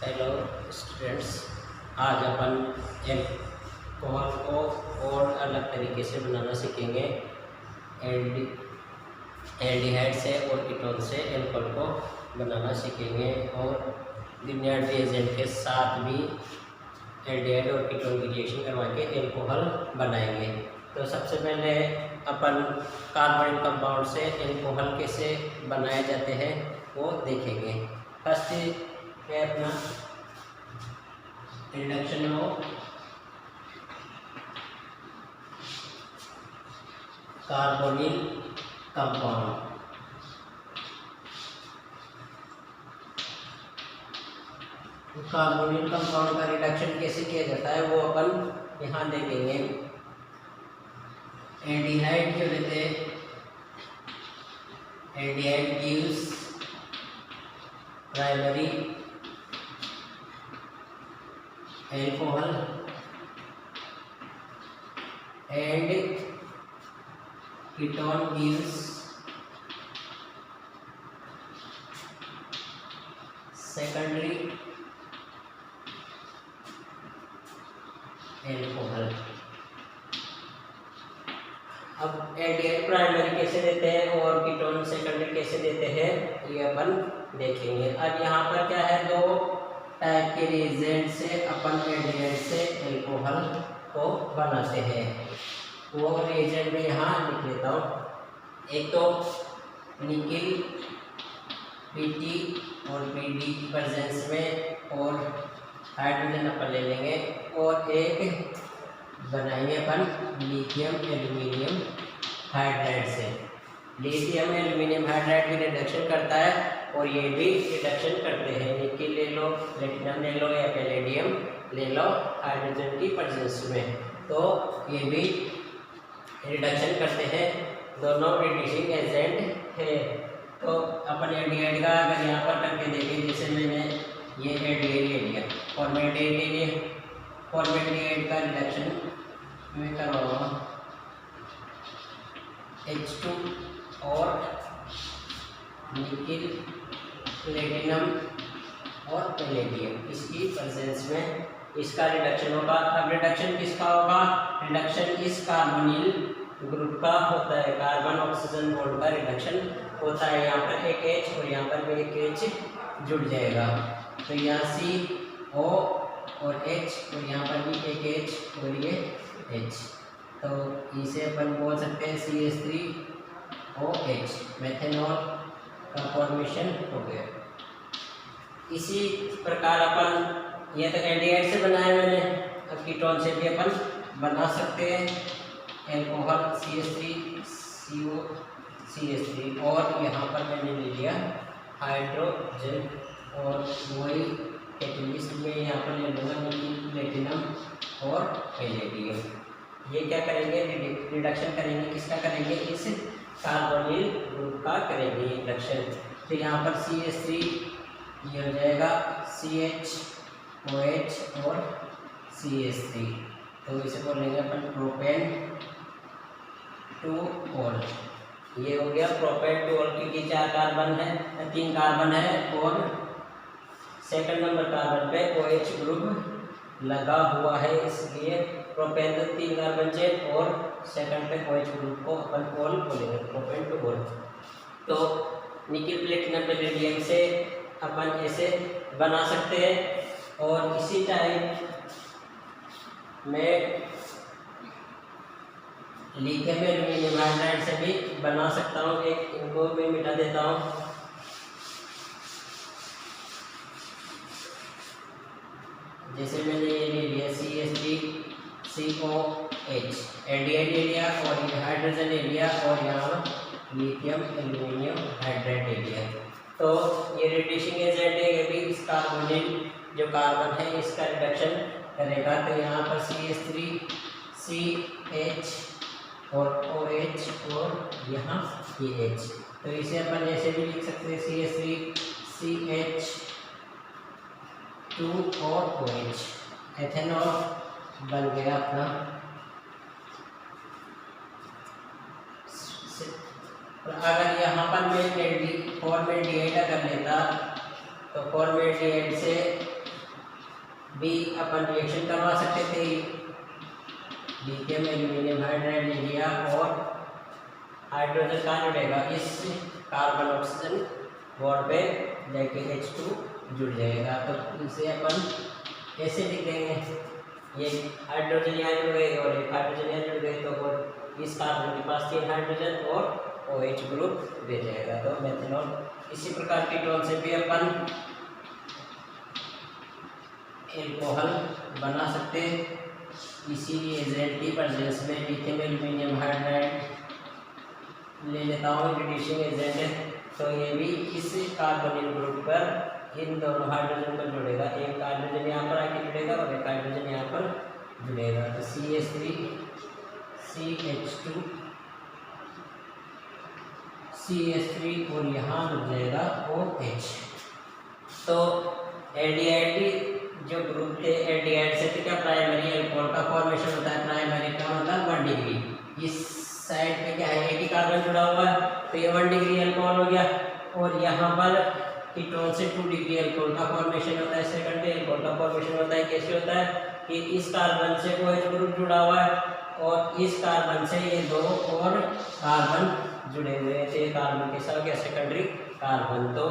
Hello students, आज अपन alcohol को और अलग तरीके से बनाना सीखेंगे। एल्डिहाइड से और कीटोन से अल्कोहल को बनाना सीखेंगे और बुनियादी एजेंट के साथ भी एल्डिहाइड और कीटोन की रिएक्शन करवा के अल्कोहल बनाएंगे। तो सबसे पहले अपन कार्बोनिल कंपाउंड से अल्कोहल कैसे बनाए जाते हैं वो देखेंगे। फर्स्ट है अपना reduction of carbonyl compound. Carbonyl compound का रिडक्शन कैसे किया जाता है वो अपन यहाँ देखेंगे। एल्डिहाइड जो लेते हैं, aldehyde gives primary alcohol and ketone gives secondary alcohol। अब एल्डिहाइड प्राइमरी कैसे देते हैं और कीटोन सेकेंडरी कैसे देते हैं ये अपन देखेंगे। अब यहाँ पर क्या है, दो टाइप के रिएजेंट से अपन एल्डिहाइड से अल्कोहल को बनाते हैं। वो रिएजेंट में यहाँ लिख लेता हूँ। एक तो निकिल Pt और Pd की प्रेजेंस में और हाइड्रोजन अपन ले लेंगे और एक बनाएंगे अपन लिथियम एल्यूमिनियम हाइड्राइड से। लिथियम एल्यूमिनियम हाइड्राइड भी रिडक्शन करता है और ये भी रिडक्शन करते हैं। निकिल ले लो, प्लेटिनम ले लो या पैलेडियम ले लो हाइड्रोजन की प्रेजेंस में, तो ये भी रिडक्शन करते हैं। दोनों रिड्यूसिंग एजेंट है। तो अपन एल्डिहाइड का अगर यहाँ पर करके देखें, जैसे मैंने ये एल्डिहाइड ले लिया, फॉर्मेल्डिहाइड का रिडक्शन मैं करवाऊँगा H2 और निकिल, प्लेटिनम और पैलेडियम इसकी प्रेजेंस में इसका रिडक्शन होगा। अब रिडक्शन किसका होगा? रिडक्शन इस कार्बोनिल ग्रुप का होता है। कार्बन ऑक्सीजन बॉन्ड का रिडक्शन होता है। यहाँ पर एक H और यहाँ पर भी एक H जुड़ जाएगा, तो यहाँ CO और H और यहाँ पर भी एक H और ये H, तो इसे अपन बोल सकते हैं CH3OH, मेथेनॉल का फॉर्मेशन हो गया। इसी प्रकार अपन ये तो एल्डिहाइड से बनाया मैंने, अब कीटोन से भी अपन बना सकते हैं अल्कोहल CH3CO CH3 और यहाँ पर मैंने ले लिया हाइड्रोजन और वही कैटेलिस्ट में यहाँ पर ले लूँगा निकिल, प्लेटिनम और पैलेडियम। ये क्या करेंगे? रिडक्शन करेंगे। किसका करेंगे? इस कार्बोनिल ग्रुप का करेंगे रिडक्शन। तो यहाँ पर CH3 ये हो जाएगा CHOH और CH3, तो इसे बोलेंगे अपन प्रोपेन टू ऑल। ये हो गया प्रोपेन टू ऑल, क्योंकि 4 कार्बन है, 3 कार्बन है और सेकंड नंबर कार्बन पे OH ग्रुप लगा हुआ है, इसलिए प्रोपेन तो 3 कार्बन चेन और सेकंड पे OH ग्रुप को अपन ऑल बोलेंगे, प्रोपेन टू ऑल। तो निकिल, प्लेटिनम, पैलेडियम से अपन ऐसे बना सकते हैं। और इसी टाइप में लिथियम एल्यूमिनियम हाइड्राइड से भी बना सकता हूँ। एक इनको मैं मिटा देता हूँ। जैसे मैंने ये ले लिया CH3COH, एल्डिहाइड ले लिया और ये हाइड्रोजन ले लिया और यहाँ लिथियम एल्यूमिनियम हाइड्राइड ले लिया। तो ये रिड्यूसिंग एजेंट है, ये भी इस कार्बोनिल जो कार्बन है इसका रिडक्शन करेगा। तो यहाँ पर CH3 CH और OH और यहाँ ये H, तो इसे अपन ऐसे भी लिख सकते हैं CH3 CH2 और OH, एथेनॉल बन गया अपना। अगर यहाँ पर मैं फॉर्मेल्डिहाइड कर लेता तो फॉर्मेल्डिहाइड से भी अपन रिएक्शन करवा सकते थे। लिथियम एल्यूमिनियम हाइड्राइड ले लिया और हाइड्रोजन कहाँ जुड़ेगा, इस कार्बन ऑक्सीजन बॉन्ड पे जाके H2 जुड़ जाएगा। तो इसे अपन ऐसे लिख देंगे, ये हाइड्रोजन यहाँ जुड़ गए और एक हाइड्रोजन यहाँ जुड़ गए, तो और इस कार्बन के पास 3 हाइड्रोजन और OH ग्रुप दे जाएगा, तो मेथनॉल। इसी प्रकार कीटोन से भी अपन एल्कोहल बना सकते हैं। इसीलिए एजेंट की प्रेजेंस में लिथियम एल्यूमिनियम हाइड्राइड ले लेता हूँ, रिड्यूसिंग एजेंट है, तो ये भी इस कार्बोनिल ग्रुप पर इन दोनों हाइड्रोजन पर जुड़ेगा। एक हाइड्रोजन यहाँ पर आके जुड़ेगा और एक हाइड्रोजन यहाँ पर जुड़ेगा, तो CH3 CH2 CH3 और यहाँ जुड़ जाएगा OH। तो एल्डिहाइड जो ग्रुप थे, एल्डिहाइड से तो क्या प्राइमरी अल्कोहल का फॉर्मेशन होता है, प्राइमरी का मतलब 1 डिग्री। इस साइड पे क्या है, एक ही कार्बन जुड़ा हुआ है, तो ये 1 डिग्री अल्कोहल हो गया। और यहाँ पर कीटोन से 2 डिग्री अल्कोहल का फॉर्मेशन होता है, सेकेंडरी अल्कोहल का फॉर्मेशन होता है। कैसे होता है कि इस कार्बन से OH ग्रुप जुड़ा हुआ है और इस कार्बन से ये 2 और कार्बन जुड़े हुए थे, कार्बन के साथ क्या सेकेंडरी कार्बन। तो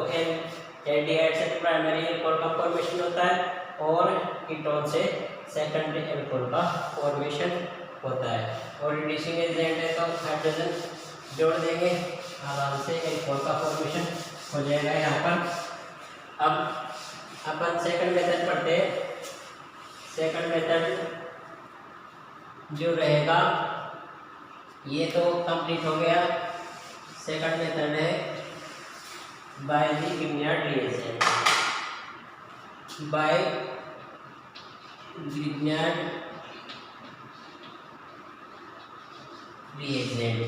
एल्डिहाइड से प्राइमरी अल्कोहल का फॉर्मेशन होता है और कीटोन से सेकेंडरी अल्कोहल का फॉर्मेशन होता है। और रिड्यूसिंग एजेंट है तो हाइड्रोजन जोड़ देंगे, आराम से अल्कोहल का फॉर्मेशन हो जाएगा यहाँ पर। अब अपन सेकंड मेथड पढ़ते हैं। सेकंड मेथड जो रहेगा ये तो कंप्लीट हो गया। सेकंड मेथड है by the Grignard reagent. By Grignard reagent.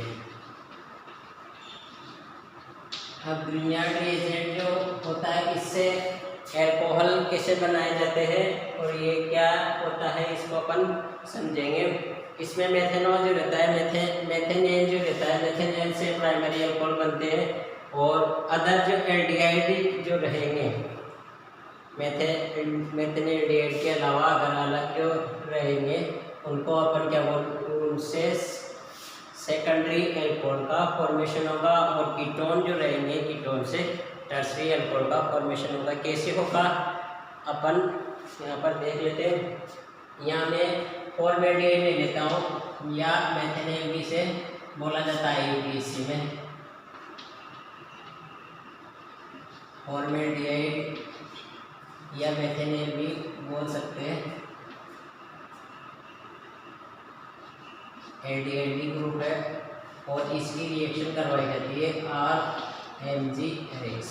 अब ग्रिग्नार्ड रिएजेंट जो होता है, इससे एल्कोहल कैसे बनाए जाते हैं और ये क्या होता है इसको अपन समझेंगे। इसमें मेथेनॉल जो रहता है, मेथेनेल जो रहता है, मेथेनेल से प्राइमरी अल्कोहल बनते हैं। और अदर जो एल्डिहाइड जो रहेंगे, मेथेनेल्डिहाइड के अलावा अगर अलग जो रहेंगे उनको अपन क्या बोलते, उनसे सेकेंडरी अल्कोहल का फॉर्मेशन होगा। और कीटोन जो रहेंगे, कीटोन से टर्सरी अल्कोहल का फॉर्मेशन होगा। कैसे होगा अपन यहाँ पर देख लेते हैं। यहाँ मैं फॉर्मेल्डिहाइड ले लेता हूँ, या मेथेनेल भी से बोला जाता है यूपीएससी में। फॉर्मेल्डिहाइड या मेथेनेल भी बोल सकते हैं। एल्डिहाइड ग्रुप है और इसकी रिएक्शन करवाई जाती है RMgRH।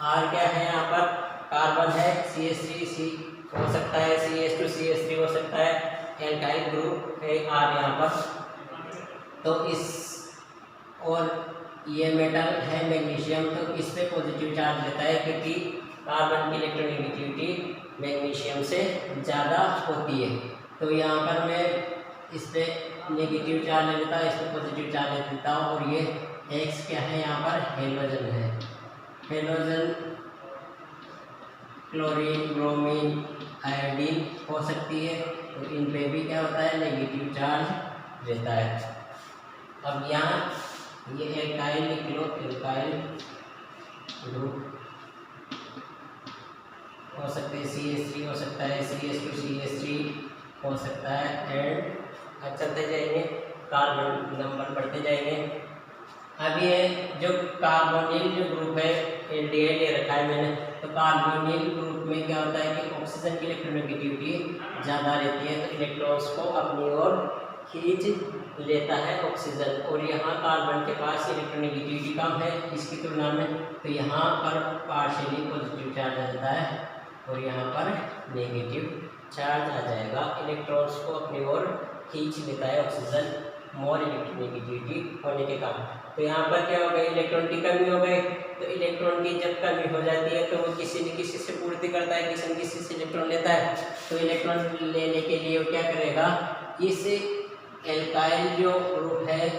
R क्या है यहाँ पर, कार्बन है, CH3 हो सकता है, CH2 CH3 हो सकता है, एल्काइल ग्रुप है R यहाँ पर। तो इस और ये मेटल है मैग्नीशियम, तो इस पे पॉजिटिव चार्ज रहता है क्योंकि कार्बन की इलेक्ट्रोनेगेटिविटी मैग्नीशियम से ज़्यादा होती है। तो यहाँ पर मैं इस पे नेगेटिव चार्ज ले लेता हूँ, इस पे पॉजिटिव चार्ज ले देता हूँ। और ये X क्या है यहाँ पर, हेलोजन है। हेलोजन क्लोरीन, ब्रोमीन, आयोडीन हो सकती है, तो इन पे भी क्या होता है, नेगेटिव चार्ज रहता है। अब यहाँ ये एल्काइल लिख लो, एल्काइल ग्रुप हो सकते हैं, CH3 हो सकता है, CH2 CH3 हो सकता है। एंड अब चलते जाएंगे, कार्बन नंबर बढ़ते जाएंगे। अब ये जो कार्बोनिल जो ग्रुप है, एल्डिहाइड ले रखा है मैंने, तो कार्बोनिल ग्रुप में क्या होता है कि ऑक्सीजन की इलेक्ट्रोनेगेटिविटी ज़्यादा रहती है, तो इलेक्ट्रॉन्स को अपनी ओर खींच लेता है ऑक्सीजन। और यहाँ कार्बन के पास इलेक्ट्रोनेगेटिविटी कम है इसकी तुलना में, तो यहाँ पर पार्शियली पॉजिटिव चार्ज आ जाता है और यहाँ पर नेगेटिव चार्ज आ जाएगा। इलेक्ट्रॉन्स को अपनी ओर खींच लेता है ऑक्सीजन, मोर इलेक्ट्रोनेगेटिविटी होने के कारण। तो यहाँ पर क्या हो गई, इलेक्ट्रॉन की कमी हो गई। तो इलेक्ट्रॉन की जब कमी हो जाती है तो वो किसी न किसी से पूर्ति करता है, किसी न किसी से इलेक्ट्रॉन लेता है। तो इलेक्ट्रॉन लेने के लिए वो क्या करेगा, इस एल्काइल जो ग्रुप है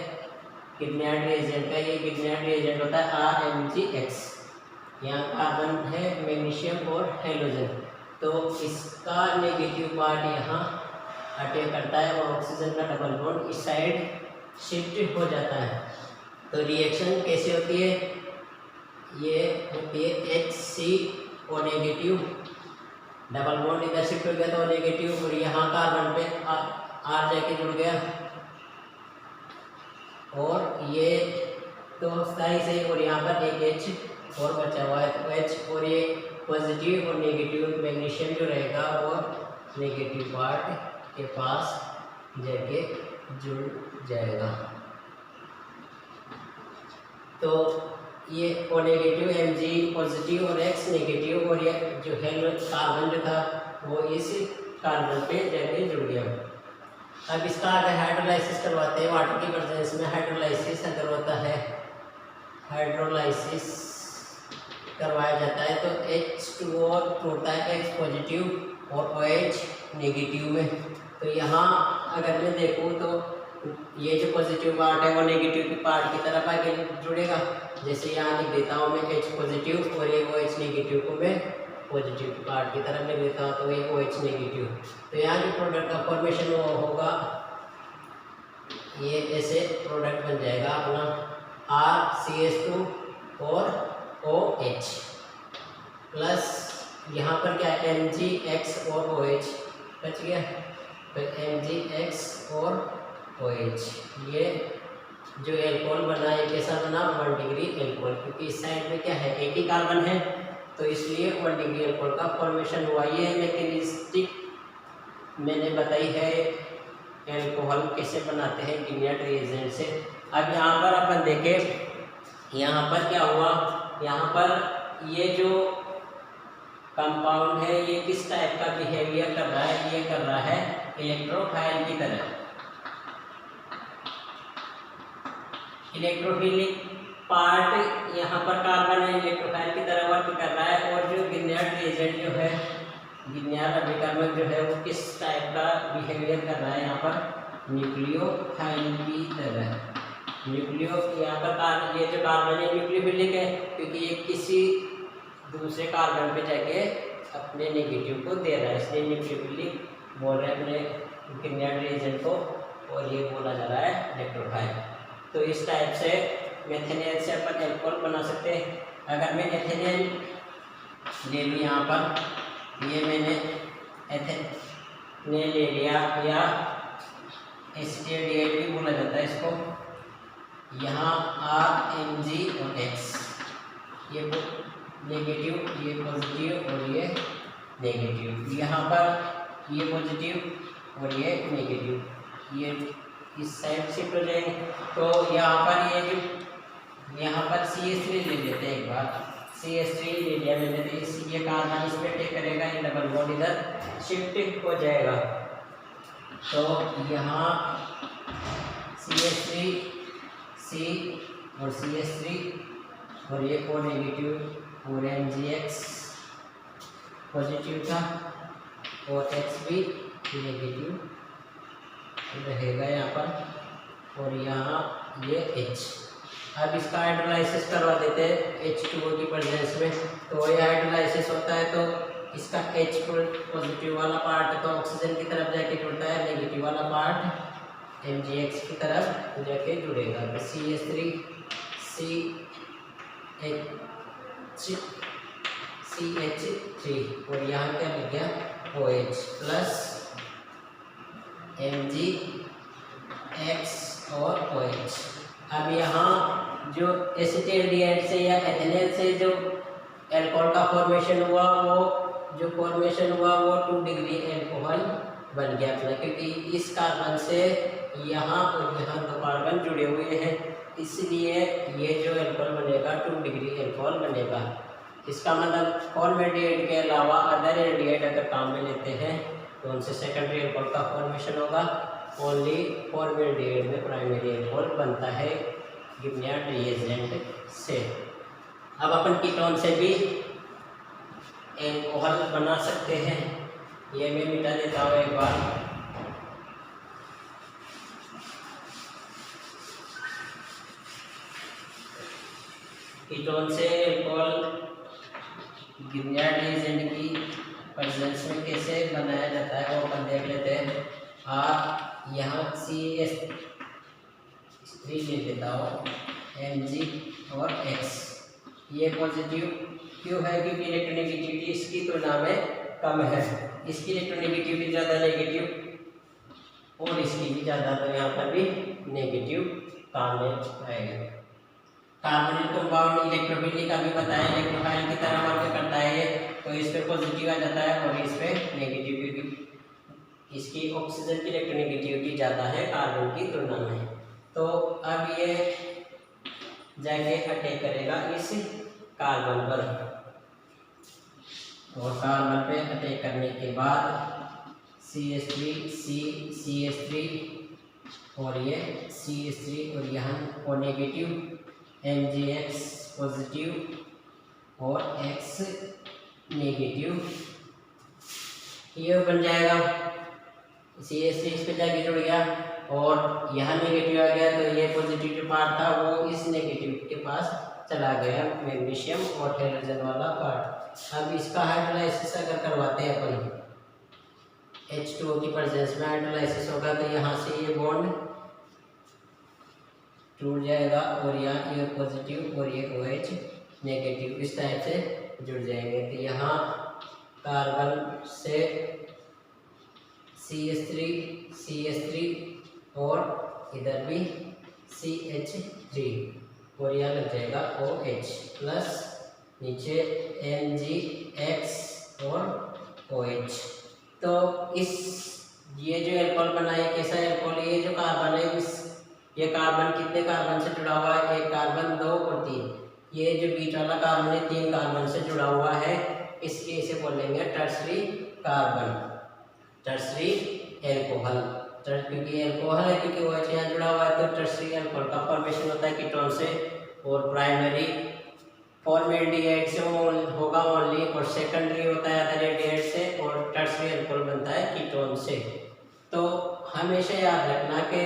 ग्रिग्नार्ड रिएजेंट का, ये ग्रिग्नार्ड रिएजेंट होता है RMgX। यहाँ कार्बन है, मैग्नीशियम और हेलोजन, तो इसका नेगेटिव पार्ट यहाँ अटैक करता है और ऑक्सीजन का डबल बॉन्ड इस साइड शिफ्ट हो जाता है। तो रिएक्शन कैसे होती है, ये होती है HCO नेगेटिव, डबल बॉन्ड इधर शिफ्ट हो गया तो नेगेटिव, और यहाँ कार्बन पे R जाके जुड़ गया, और ये तो सही सही, और यहाँ पर एक H और बचा हुआ है तो H, और ये पॉजिटिव और नेगेटिव मैग्नीशियम जो रहेगा वो नेगेटिव पार्ट के पास जाके जुड़ जाएगा। तो ये O नेगेटिव Mg पॉजिटिव और X नेगेटिव, और ये जो है कार्बन जो था वो इस कार्बन पे जाके जुड़ गया। अब इसका अगर हाइड्रोलाइसिस करवाते हैं वाटर की प्रेजेंस में, हाइड्रोलाइसिस अगर होता है, हाइड्रोलाइसिस करवाया जाता है तो H2O होता है X पॉजिटिव और OH नेगेटिव में। तो यहाँ अगर मैं देखूँ तो ये जो पॉजिटिव पार्ट है वो नेगेटिव पार्ट की तरफ आगे जुड़ेगा। जैसे यहाँ लिख देता हूँ मैं H पॉजिटिव और ये OH नेगेटिव को मैं पॉजिटिव पार्ट की तरफ लिख देता हूँ, तो ये OH नेगेटिव। तो यहाँ जो प्रोडक्ट का फॉर्मेशन होगा ये ऐसे प्रोडक्ट बन जाएगा अपना RCH2 और OH प्लस यहाँ पर क्या है MgX और OH बच गया, तो MgX और OH। ये जो एल्कोहल बना है कैसा बना, 1 डिग्री एल्कोहल, क्योंकि इस साइड में क्या है एक ही कार्बन है तो इसलिए 1 डिग्री एल्कोहल का फॉर्मेशन हुआ। ये मैकेनिस्टिक मैंने बताई है एल्कोहल कैसे बनाते हैं गिलियड रिएजेंट से। अब यहाँ पर अपन देखें यहाँ पर क्या हुआ, यहाँ पर ये जो कंपाउंड है ये किस टाइप का बिहेवियर कर रहा है, ये कर रहा है इलेक्ट्रोफाइल की तरह, इलेक्ट्रोफिलिक पार्ट यहाँ पर कार्बन है इलेक्ट्रोफाइल की तरह वर्क कर रहा है। और जो गिलियड रिएजेंट जो है, गिलियड अभिकर्मक जो है वो किस टाइप का बिहेवियर कर रहा है, यहाँ पर न्यूक्लियोफाइल की तरह। न्यूक्लियो यहाँ पर ये जो कार्बन है न्यूक्लियोफिलिक है क्योंकि ये किसी दूसरे कार्बन पे जाके अपने नेगेटिव को दे रहा है, इसलिए न्यूक्लियोफिलिक बोल रहे हैं अपने गिलियड रिएजेंट को, और ये बोला जा रहा है इलेक्ट्रोफाइल। तो इस टाइप से मेथेनेल से अपन एल्कोहल बना सकते हैं। अगर मैं एथेनेल ले लूँ यहाँ पर, ये मैंने एथेनेल ले लिया या एसिटेट भी बोला जाता है इसको, यहाँ RMg और X, ये नेगेटिव ये पॉजिटिव और ये नेगेटिव, यहाँ पर ये पॉजिटिव और ये नेगेटिव, ये इस साइड शिफ्ट हो जाएंगे। तो यहाँ पर ये जो यहाँ पर CH3 ले लेते हैं एक बार, CH3 ले लिया मैंने, तो ये कार्बन इस पे टेक करेगा, ये डबल बॉन्ड इधर शिफ्ट हो जाएगा। तो यहाँ CH3 C और CH3 और ये O नेगेटिव और MgX पॉजिटिव था और X भी नेगेटिव रहेगा यहाँ पर, और यहाँ ये H। अब इसका हाइड्रोलाइसिस करवा देते हैं H2O की प्रेजेंस में। तो ये हाइड्रोलाइसिस होता है तो इसका H पॉजिटिव वाला पार्ट तो ऑक्सीजन की तरफ जाके जुड़ता है, नेगेटिव वाला पार्ट MgX की तरफ जाके जुड़ेगा। तो CH3 CH3 और यहाँ क्या लग गया OH प्लस MgX और OH। अब यहाँ जो एसिटेल्डिहाइड से या एथेनेल से जो एल्कोहल का फॉर्मेशन हुआ वो 2 डिग्री एल्कोहल बन गया अपना, क्योंकि इस कार्बन से यहाँ और यहाँ 2 कार्बन जुड़े हुए हैं, इसलिए ये जो एल्कोहल बनेगा 2 डिग्री एल्कोहल बनेगा। इसका मतलब फॉर्मेल्डिहाइड के अलावा अदर एल्डिहाइड अगर काम में लेते हैं तो उनसे सेकेंडरी एल्कोहल का फॉर्मेशन होगा। ओनली फॉर्मेल्डिहाइड में प्राइमरी एल्कोहल बनता है गिलियड रिएजेंट से। अब अपन कीटोन से भी एल्कोहल बना सकते हैं, ये मैं मिटा देता हूँ एक बार। कीटोन से एल्कोहल गिलियड रिएजेंट की प्रेजेंस में कैसे बनाया जाता है वो अपन देख लेते हैं। आप यहाँ CH3 ले लेता हूँ, Mg और X। ये पॉजिटिव क्यों है? क्योंकि इलेक्ट्रोनेगेटिविटी इसकी तुलना में कम है, इसकी इलेक्ट्रोनेगेटिविटी ज़्यादा नेगेटिव और इसकी भी ज़्यादा, तो यहाँ पर भी नेगेटिव काम में आएगा। कार्बोनिल कंपाउंड इलेक्ट्रोफिलिक का भी बताया, इलेक्ट्रोफाइल की तरह वर्क करता है, तो इस पे पॉजिटिव आ जाता है और इस पे नेगेटिव, क्योंकि इसकी ऑक्सीजन की इलेक्ट्रोनेगेटिविटी ज़्यादा है कार्बन की तुलना में। तो अब ये जाके अटैक करेगा इस कार्बन पर, और कार्बन पे अटैक करने के बाद CH3 और ये CH3 और यहाँ ओ नेगेटिव, MgX पॉजिटिव और X नेगेटिव, ये बन जाएगा। CH3 इस पे जाके जुड़ गया और यहाँ नेगेटिव आ गया, तो ये पॉजिटिव जो पार्ट था वो इस नेगेटिव के पास चला गया, मैग्नीशियम और हाइड्रोजन वाला पार्ट। अब इसका हाइड्रोलाइसिस अगर करवाते हैं अपन, H2O की प्रेजेंस में हाइड्रोलाइसिस होगा, तो यहाँ से ये बॉन्ड टूट जाएगा और यहाँ ये पॉजिटिव और ये OH नेगेटिव इस टाइप से जुड़ जाएंगे। तो यहाँ कार्बन से CH3 और इधर भी CH3 और यहाँ लग जाएगा OH प्लस नीचे MgX और OH। तो इस ये जो एल्कोहल बना है कैसा एल्कोहल? ये जो कार्बन है ये कार्बन कितने कार्बन से जुड़ा हुआ है? 1 कार्बन 2 और 3। ये जो बीच वाला कार्बन है 3 कार्बन से जुड़ा हुआ है, इसके इसे बोलेंगे टर्सरी कार्बन, टर्सरी एल्कोहल। क्योंकि एल्कोहल है, क्योंकि OH यहाँ जुड़ा हुआ है, तो टर्सरी एल्कोहल का फॉर्मेशन होता है कीटोन से, और प्राइमरी फॉर्मेल्डिहाइड से होगा ओनली, और सेकेंडरी होता है एल्डिहाइड से, और टर्सरी एल्कोहल बनता है कीटोन से। तो हमेशा याद रखना कि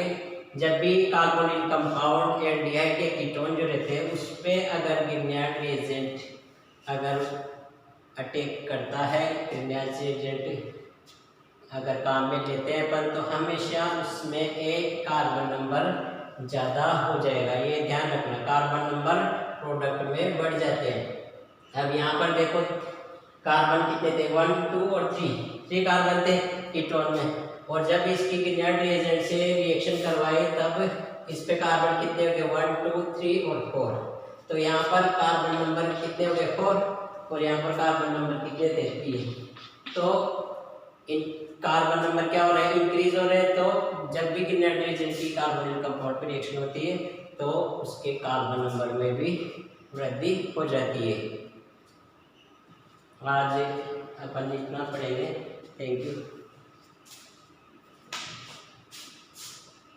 जब भी कार्बोनिल कंपाउंड एल्डिहाइड के कीटोन जो रहते हैं उस पर अगर ग्रिग्नार्ड रिएजेंट अगर अटैक करता है, ग्रिग्नार्ड रिएजेंट अगर काम में लेते हैं अपन, तो हमेशा उसमें एक कार्बन नंबर ज़्यादा हो जाएगा, ये ध्यान रखना। कार्बन नंबर प्रोडक्ट में बढ़ जाते हैं। अब यहाँ पर देखो कार्बन कितने थे? 1 2 और 3 कार्बन थे कीटोन में, और जब इसकी ग्रिग्नार्ड रिएजेंट से रिएक्शन करवाए तब इस पे कार्बन कितने हो गए? 1 2 3 और 4। तो यहाँ पर कार्बन नंबर कितने हो गए? 4, और यहाँ पर कार्बन नंबर कितने थे? 3। तो इन कार्बन नंबर क्या हो रहा है? इंक्रीज हो रहे हैं। तो जब भी ग्रिग्नार्ड रिएजेंट की कार्बोनिल कंपाउंड पर रिएक्शन होती है तो उसके कार्बन नंबर में भी वृद्धि हो जाती है। आज अपन इतना पढ़ेंगे। Thank you.